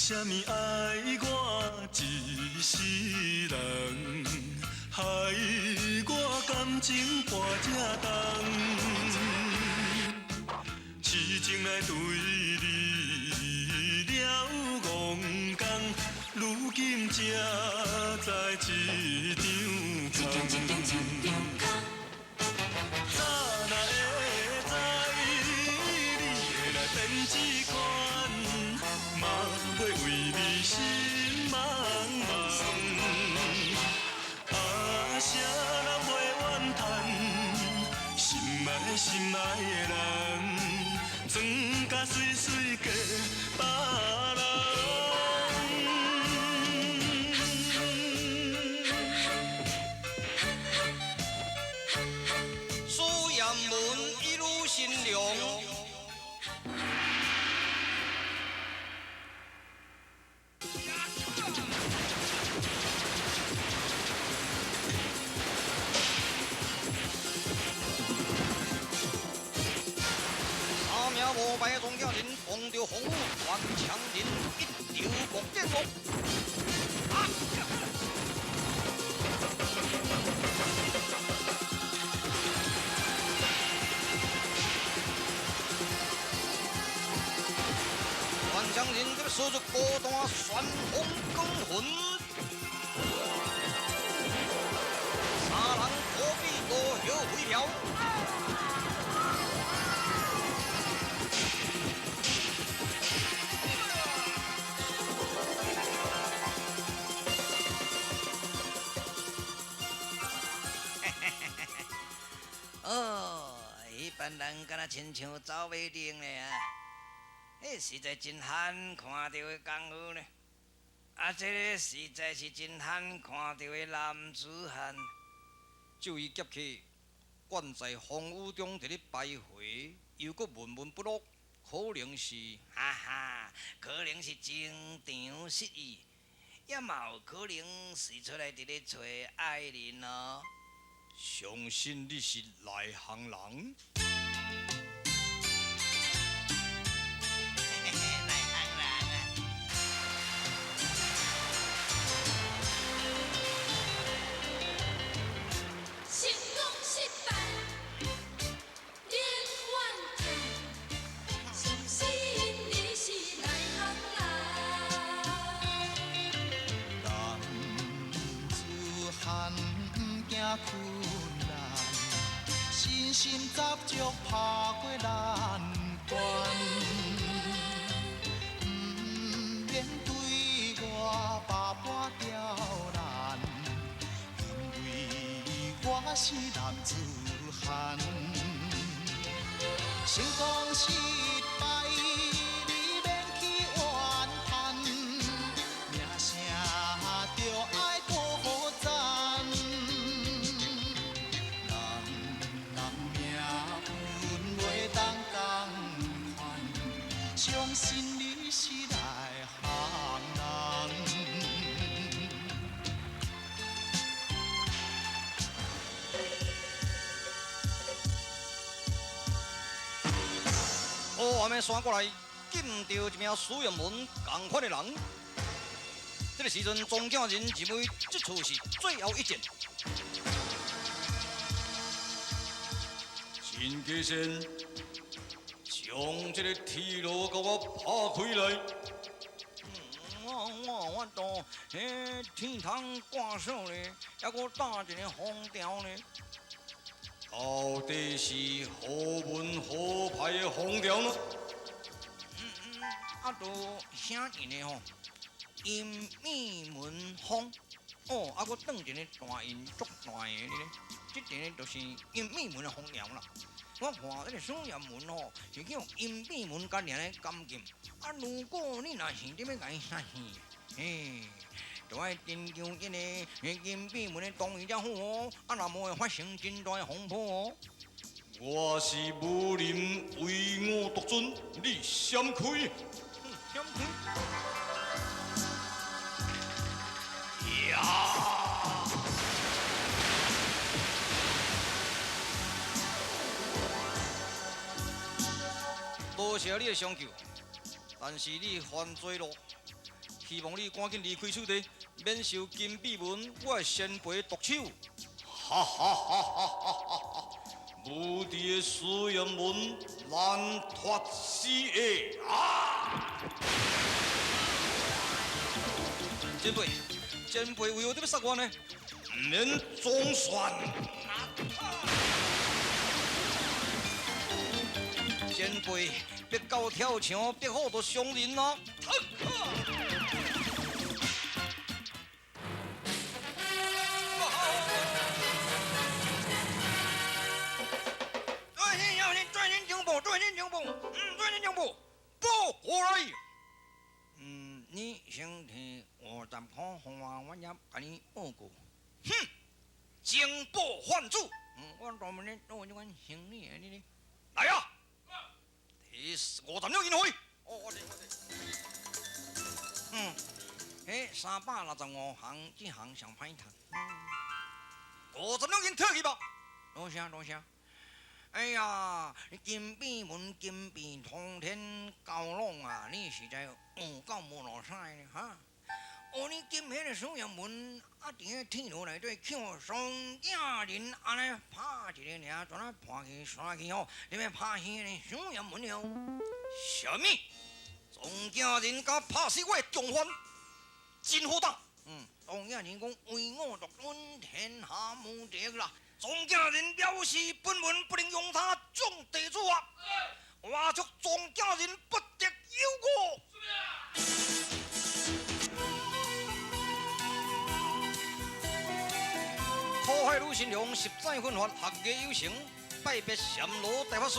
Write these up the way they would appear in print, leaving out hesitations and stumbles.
啥物爱我一世人，害我感情破这重，痴情来对你了戆讲，如今才知一场空。早若会知，你会来变这款，嘛袂为你心茫茫。啊，啥人袂怨叹，心爱的人，装甲水水嫁别人。一路心凉。三名无败中家人，碰着风雨顽强人，一条光电路。顽强人这个手着高端旋风更魂，三人何必多有回票？哦，一般人敢若亲像走袂定咧啊！实在真罕看到的功夫呢，这个实在是真罕看到的男子汉。就伊劫去，关在风雨中，伫咧徘徊，又搁闷闷不乐，可能是可能是情场失意，也嘛有可能是出来伫咧找爱人哦。相信你是内行人。困难，信心杂足拍过难关，不免对我百般刁难，因为我是男子汉，成功失败你免去怨叹，名声就爱多赞。相信你是内行人。外面山过来，见到一名苏阳文同款的人。这个时阵，庄家人认为这处是最后一战。陈家先。将这个铁路给我拍开来！我都天堂挂手咧，还阁打一个风条呢。到底是何门何派的风条呢？都写一个吼，阴密门风。还阁转一个大音足大的咧，这个就是阴密门的风条啦。我看这个苏阳门吼，是叫阴秘门甲尔个感情。如果你若是伫要甲伊写戏，就爱珍藏这个阴秘门的动员才好哦。若无会发生真大的风波哦。我是武林唯我独尊，你闪开！闪开！呀！多谢你的相救，但是你犯罪咯，希望你赶紧离开此地，免受金碧文我的先辈毒手。哈哈哈哈哈哈！无敌的苏阳门难脱死的啊！前辈为何要杀我呢？唔免总算。前辈别教跳墙，别好多伤人啊！报过来。你先替我站好红花，我也把你报过。哼，警报换主。我专门咧做这款行李的呢。来呀！第56宴会。365行，这行上歹读。56宴退去吧。多谢。哎呀，金碧文、金碧通天高龙啊，你实在到无落彩呢哈！你金迄个苏阳文啊，伫个天路内底抢双家人，安尼拍一个尔，转来拍去刷去吼，你要拍死个苏阳文了。什么？庄家人甲拍死我的共犯，真好打！庄家人讲为我独尊，天下无敌啦！庄家人表示本文不能用他种地主啊！我祝庄家人不得有过。苦海鲁新良实在奋发，学艺有成，拜别禅罗大法师，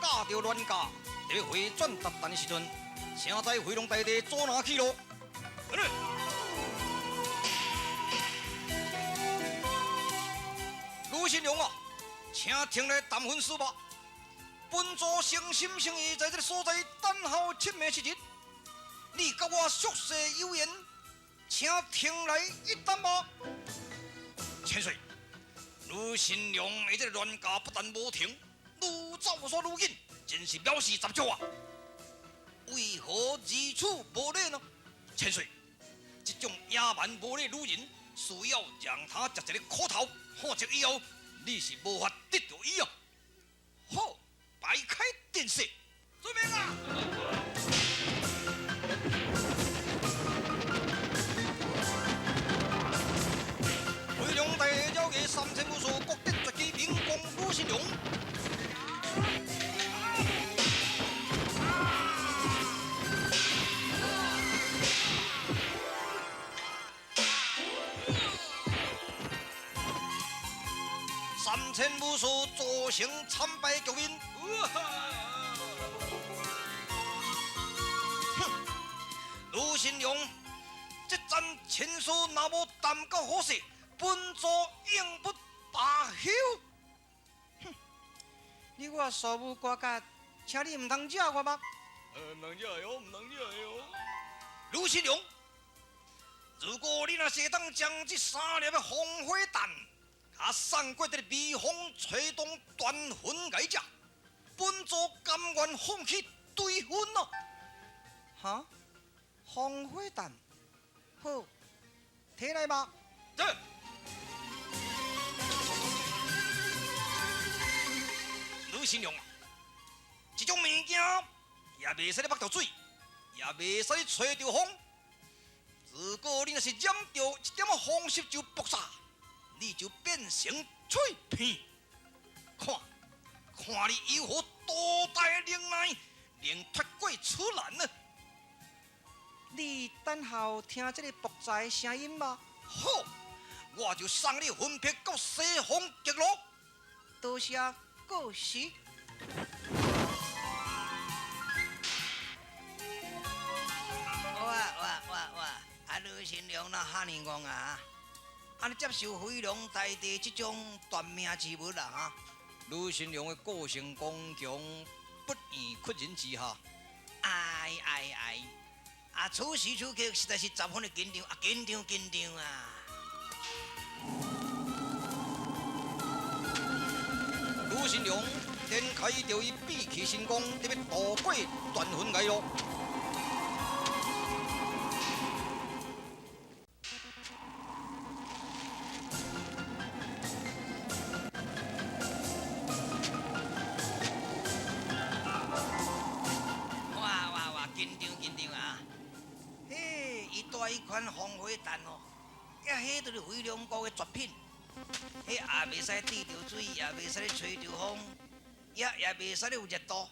驾着銮驾，要回转达旦的时阵，请在回龙大地左拿去咯。鲁新良啊，请听来谈婚事吧。本座诚心诚意在这个所在等候7暝7日，你甲我宿舍有缘，请听来一谈吧。千岁，鲁新良的这个乱教不但无停，愈走煞愈紧，真是藐视杂种啊！为何如此无礼呢？千岁，这种野蛮无礼女人，需要让她吃一个苦头，或者以后你是无法得到伊啊！好，摆开阵势，准备啊！回龙大交给3000武术，国定绝技名功鲁新良。3000武术造成惨败局面。鲁新良，这战情势若无谈到好势，本座永不罢休。你我所无瓜葛，请你唔通惹我吧？唔能惹哟，唔能惹哟。鲁新良，如果你若是当将这3粒的红火弹，甲送过这个蜜蜂吹动断魂解者，本座甘愿放弃对分啊！哈？红火弹，好，摕来吧。对。鲁新良啊，这种物件也袂使你目着水，也袂使你吹着风。如果你若是染着一点风湿就爆炸，你就变成脆片。看你有何多大的能耐，能脱过此难呢？你等候听这个爆炸的声音吧。好，我就送你分别到西方极乐。多谢过时。哇！鲁新良那哈尼讲啊，你接受飞龙大帝这种断命之物啦哈？鲁新良的个性刚强，不愿屈人之下。此时此刻实在是十分的紧张啊！紧张啊！鲁新良展开着伊闭气神功，特别渡过断魂崖路。款防火弹哦，迄都是飞龙哥的绝品。迄也袂使滴着水，也袂使咧吹着风，也袂使咧有热度。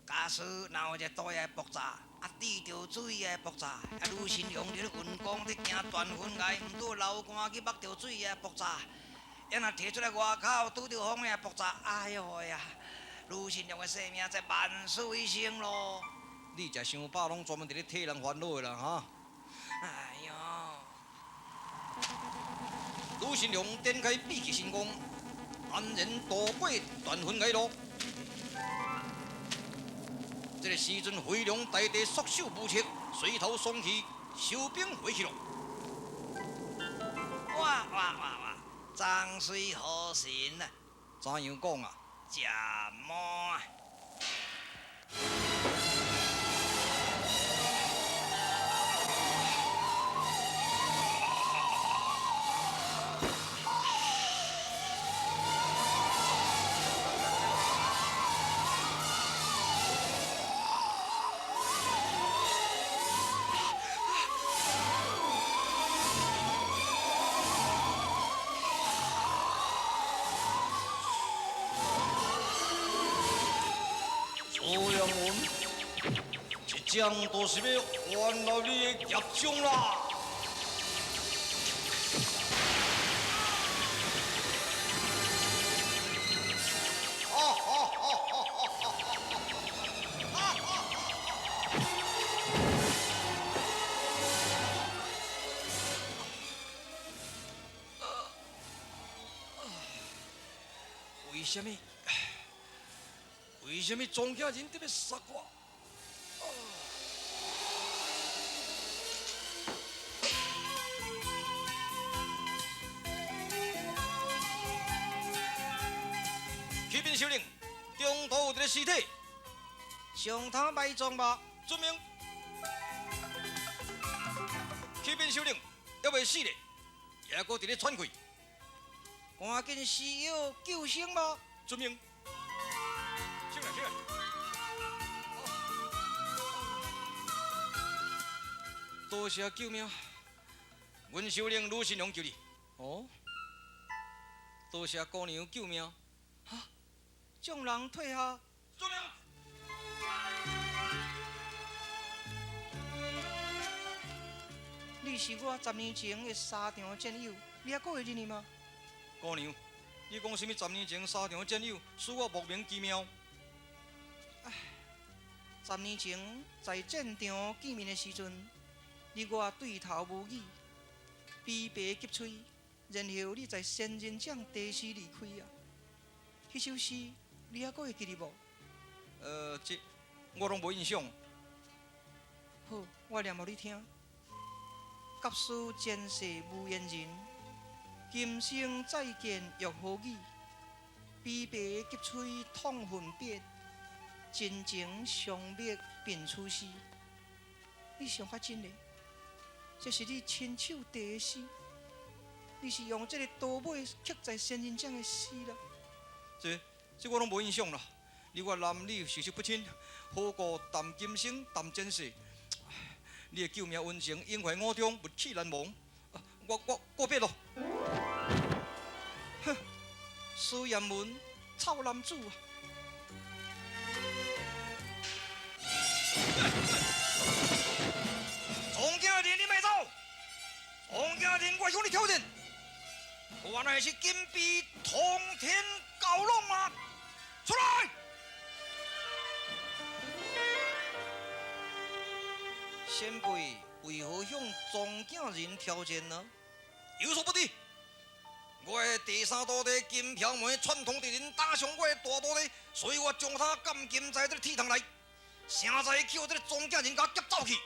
假使若有热度也会爆炸，滴着水也会爆炸。吕新荣伫咧运功伫行断云崖，毋拄流汗去捌着水也会爆炸。若摕出来外口拄着风也会爆炸。哎哟呀！吕新荣的性命才万死为生咯。你才想饱，拢专门伫咧替人烦恼的啦哈！哎哟！吕新良展开秘奇神功，安然渡过断云崖路。这个时阵，飞龙大地束手无策，水头爽气，收兵回去了。哇！涨水好神啊！怎样讲啊？食满。这样就是要还了你的业障啦！为什么庄稼人特别杀我？启禀首领，中途有一个尸体，上头埋葬吧。遵命。启禀首领，还未死咧，还阁伫咧喘气，赶紧施药救生吧。遵命。进来，进来。多谢救命，阮首领吕新良救你。哦，多谢姑娘救命。哈，众人退下。遵命。你是我10年前的沙场战友，你还会认你吗？姑娘，你讲什么10年前沙场战友，使我莫名其妙。唉，10年前在战场见面的时阵，你我对头无语，悲悲急催，然后你在仙人掌地时离开啊。迄首诗你还会记得无？这我拢无印象。好，我念互你听。甲书前世无缘人，今生再见欲何语？悲悲急催痛恨别，真情相觅便出诗。你想法真嘞？这是你亲手题的诗，你是用这个刀尾刻在仙人掌的诗啦。这我拢无印象啦。你我男女授受不亲，好过谈今生谈前世。你的救命恩情，永怀我中，不弃难忘。我别咯。哼，苏延文，臭男子啊！庄稼人，你莫走！庄稼人，我向你挑战，我乃是金币通天蛟龙啊！出来！先辈为何向庄稼人挑战呢？有所不知，我的第三徒弟金飘梅串通敌人打伤我的大徒弟，所以我将他监禁在这个铁堂内，现在叫这个庄稼人甲劫走去。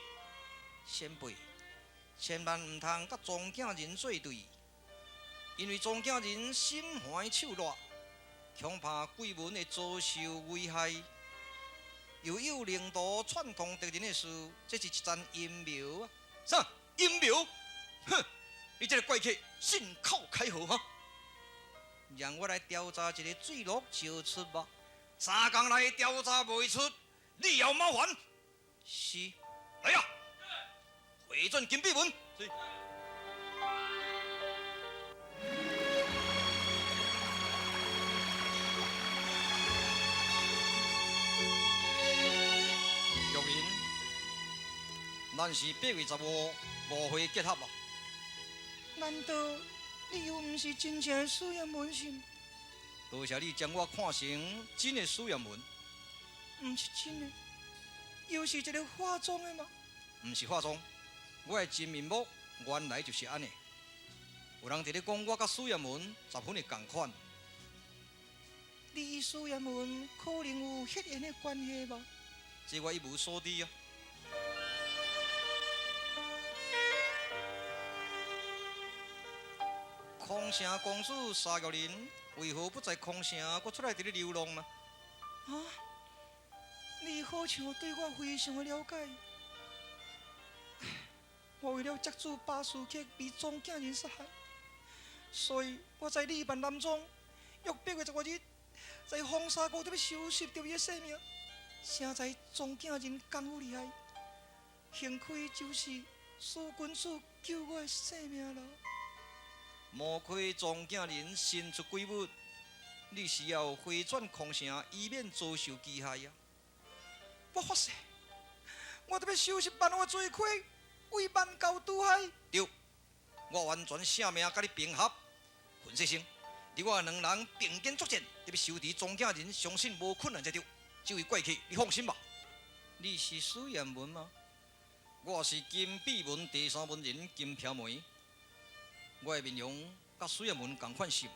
先辈，千万唔通甲庄稼人作对，因为庄稼人心怀手辣，恐怕贵门会遭受危害。又有领导串通敌人的事，这是一桩阴谋啊！啥阴谋？哼！你这个怪客，信口开河哈！让我来调查一个水落石出吧。3天内调查未出，你要麻烦。是。来呀！回转金币门，是。玉林，咱是8月155岁结合啊。难道你又毋是真正的苏彦文是？多谢你将我看成真的苏彦文，毋是真的，又是一个化妆的吗？毋是化妆。我的真面目原来就是安尼。有人伫咧讲我甲苏彦文10分的共款，你与苏彦文可能有血缘的关系吧？这我一无所知啊。空城公主沙玉玲为何不在空城，搁出来伫咧流浪呢？啊，你好像对我非常的了解。我为了接住巴士客被庄稼人杀害，所以我在礼办南庄约8月15日，在黄沙沟要收拾着伊的性命。谁知庄稼人功夫厉害，幸亏就是苏君主救我的性命了。莫亏庄稼人伸出鬼物，你是要回转空城，以免遭受危害呀。我发誓，我要收拾万恶的罪魁，为万教除害。对，我完全舍命甲你并合。混世生，你我两人并肩作战，特别收敌庄稼人，相信无困难才对。这位怪客，你放心吧。你是苏彦文吗？我是金碧文第3文人金飘梅。我的面容甲苏彦文同款像。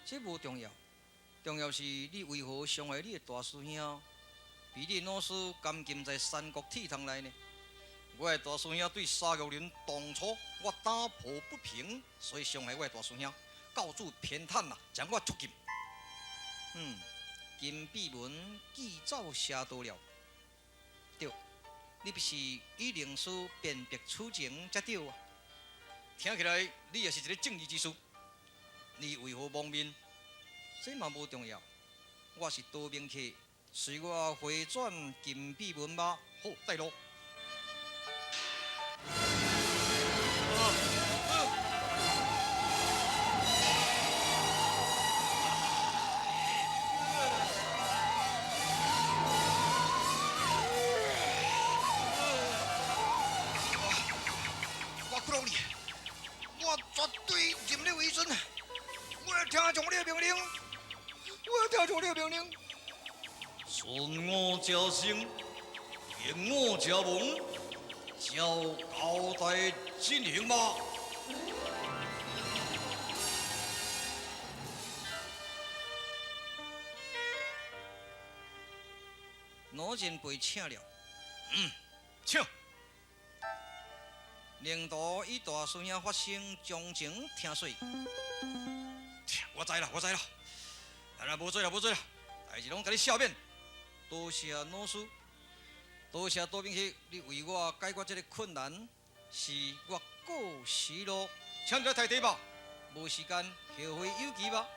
这无重要，重要是你为何伤害你的大师兄，被你老师监禁在三国铁堂内呢？我的大师兄对沙玉林当初我打抱不平，所以伤害我的大师兄，教主偏袒啊，将我出禁。金碧文记走写多了。对，你必是以灵书辨别处境才对啊。听起来你也是一个正义之士。你为何蒙面？这嘛无重要。我是多名客，随我回转金碧文吧。好，带路。我绝对任你为尊，我要听从你的命令，我要听从你的命令。顺我者生，逆我者亡，照交代进行吧。老人被请了，请。领导与大师兄发生将情听水。我知啦，无做啦，代志拢甲你消免。多谢老师，多谢多明熙，你为我解决这个困难，是我过失咯。请你来台地吧，无时间后会有期吧。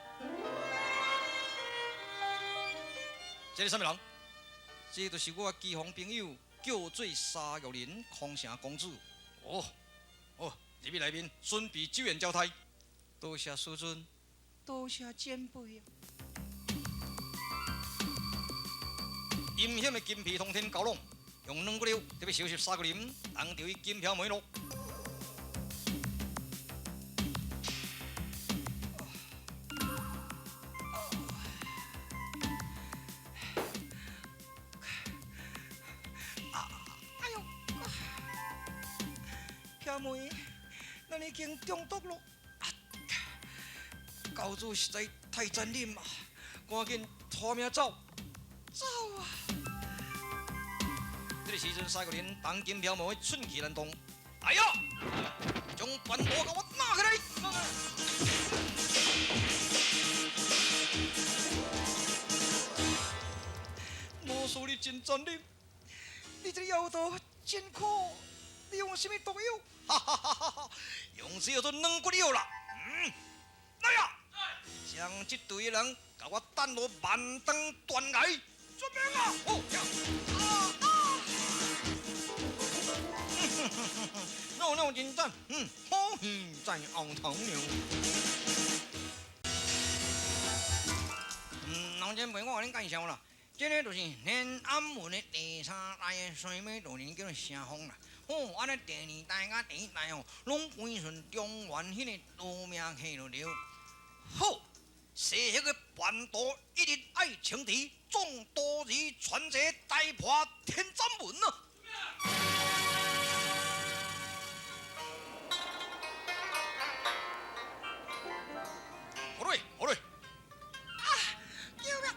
这是什么人？这就是我机房朋友，叫做沙玉林，空城公主。入去内面准备酒宴招待。多谢师尊，多谢前辈啊！阴险的金皮通天蛟龙，用2个溜特别收拾3个人，当着伊金飘梅路。飘梅，咱已经中毒了。教主实在太残忍啊！赶紧拖命走！走啊！这个时阵，3个人当金飘梅寸气难动。哎呀！将band刀给我拿起来！老师，你真残忍！你这个妖道真苦！你用什么毒药？哈哈哈哈！用这做2骨料啦！来呀！将这队人给我弹落万灯断崖！准备啊！哦呀！娘娘真赞，好戏在后头呢。老前辈，我甲恁介绍啦，这个就是连安文的第三代的水美道人，叫做城风啦。安尼第二代甲第一代拢归顺中原迄个道命去了了。好，是迄个叛徒一日爱情敌，众多日传这大破天斩门啊！好嘞，好嘞！啊！救命！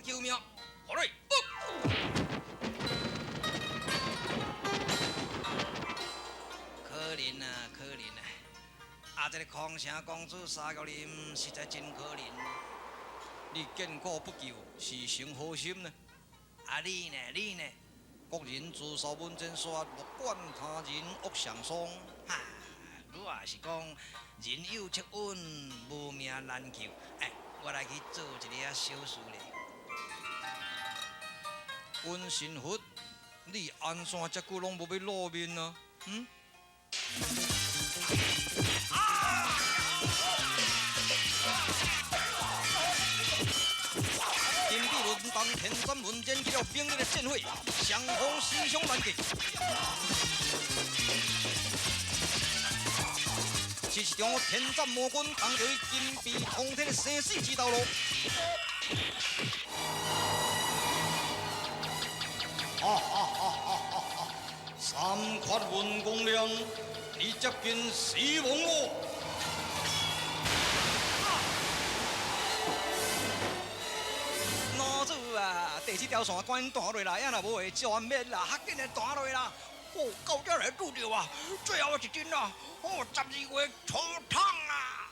救命！好嘞！可怜啊，可怜啊！啊，这个空城公主杀到恁，实在真可怜。你见过不救，是成好心呢？啊，你呢？你呢？国人自扫门前雪，莫管他人恶上霜。哈，我也是讲，人有七稳，无命难求。哎，我来去做一个小事咧。温神佛，你安怎遮久拢无要露面啊？金碧伦当天山门前去了兵刃的宴会，相逢师兄难见。是中天斩魔君当着金碧通天的生死之道路。三缺运功量，你接近死亡咯！老子啊，第四条线管断落来，啊若无会全灭啦，较紧的断落啦。到这来拄着啊，最后一针啊，12月初烫啊！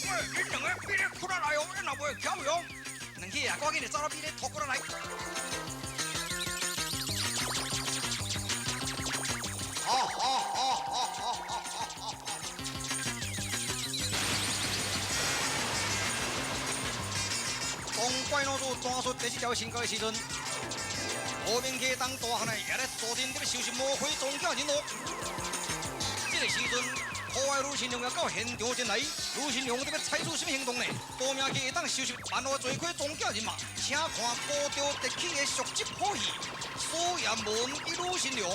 喂，恁两个比咧哭得来哦，恁若袂巧用，两起啊，赶紧就走到比咧拖过来。当怪老祖抓出第四条身高的时阵，无名气当大汉的也咧坐镇要收拾魔鬼宗教人物。这个时阵，可爱吕新良也到现场前来。吕新良要采取什么行动呢？大名气会当收拾万恶罪魁宗教人马，请看高调得起的续集好戏《锁严门》与吕新良。